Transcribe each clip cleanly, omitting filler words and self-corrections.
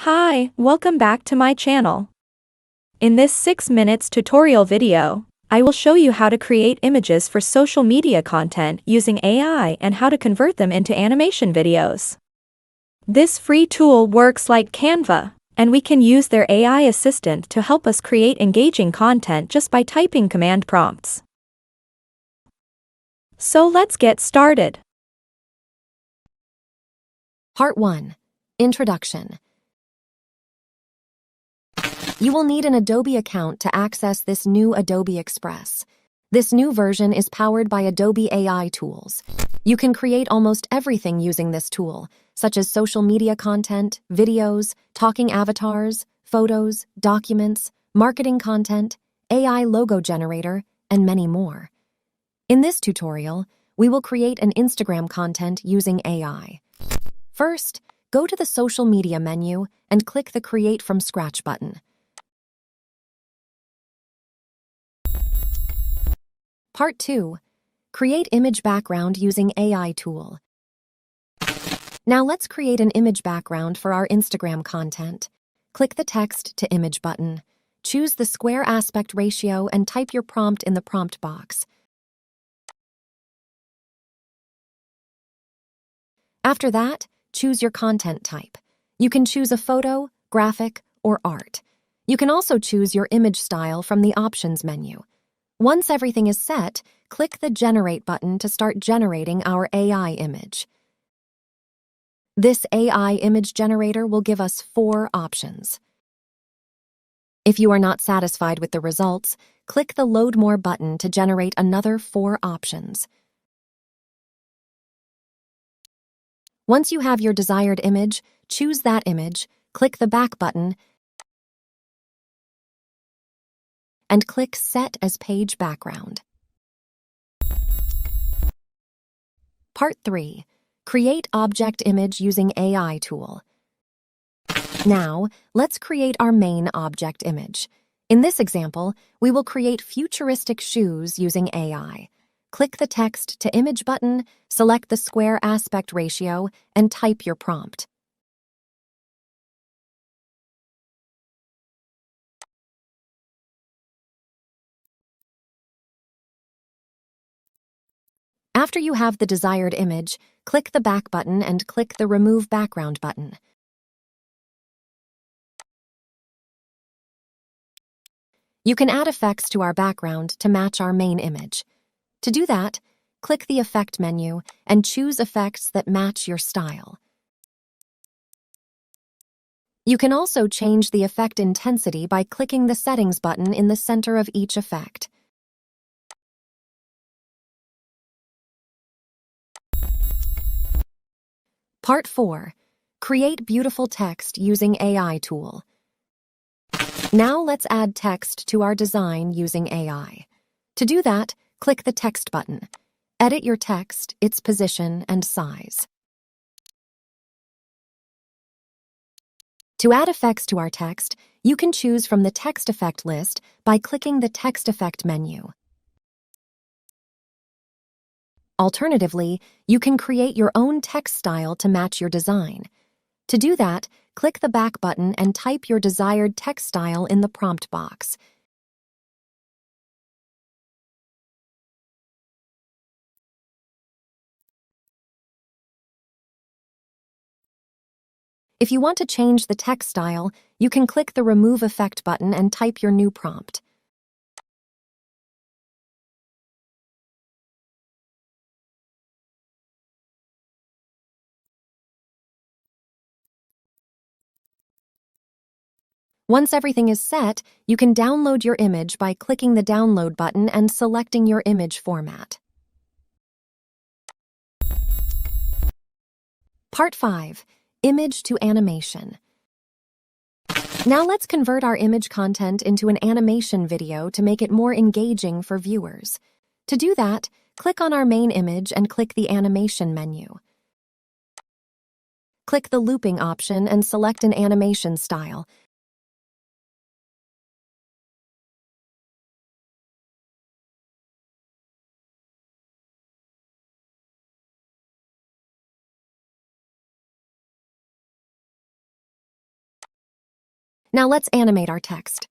Hi, welcome back to my channel. In this 6 minutes tutorial video, I will show you how to create images for social media content using AI and how to convert them into animation videos. This free tool works like Canva, and we can use their AI assistant to help us create engaging content just by typing command prompts. So let's get started. Part 1. Introduction. You will need an Adobe account to access this new Adobe Express. This new version is powered by Adobe AI tools. You can create almost everything using this tool, such as social media content, videos, talking avatars, photos, documents, marketing content, AI logo generator, and many more. In this tutorial, we will create an Instagram content using AI. First, go to the social media menu and click the Create from Scratch button. Part 2. Create image background using AI tool. Now let's create an image background for our Instagram content. Click the Text to Image button. Choose the square aspect ratio and type your prompt in the prompt box. After that, choose your content type. You can choose a photo, graphic, or art. You can also choose your image style from the Options menu. Once everything is set, click the Generate button to start generating our AI image. This AI image generator will give us 4 options. If you are not satisfied with the results, click the Load More button to generate another 4 options. Once you have your desired image, choose that image, click the Back button, and click Set as Page Background. Part 3. Create object image using AI tool. Now, let's create our main object image. In this example, we will create futuristic shoes using AI. Click the Text to Image button, select the square aspect ratio, and type your prompt. After you have the desired image, click the Back button and click the Remove Background button. You can add effects to our background to match our main image. To do that, click the Effect menu and choose effects that match your style. You can also change the effect intensity by clicking the Settings button in the center of each effect. Part 4. Create beautiful text using AI tool. Now let's add text to our design using AI. To do that, click the Text button. Edit your text, its position, and size. To add effects to our text, you can choose from the text effect list by clicking the Text Effect menu. Alternatively, you can create your own text style to match your design. To do that, click the Back button and type your desired text style in the prompt box. If you want to change the text style, you can click the Remove Effect button and type your new prompt. Once everything is set, you can download your image by clicking the Download button and selecting your image format. Part 5. Image to Animation. Now let's convert our image content into an animation video to make it more engaging for viewers. To do that, click on our main image and click the Animation menu. Click the Looping option and select an animation style. Now let's animate our text.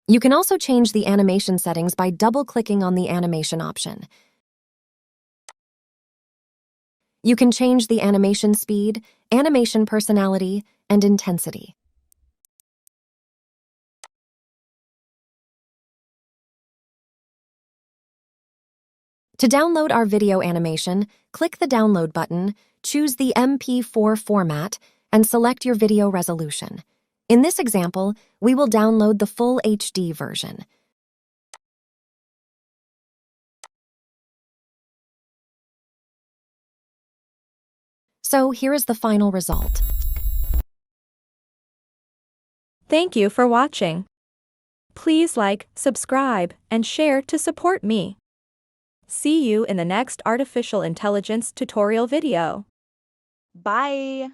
You can also change the animation settings by double-clicking on the animation option. You can change the animation speed, animation personality, and intensity. To download our video animation, click the Download button, choose the MP4 format, and select your video resolution. In this example, we will download the full HD version. So here is the final result. Thank you for watching. Please like, subscribe, and share to support me. See you in the next artificial intelligence tutorial video. Bye.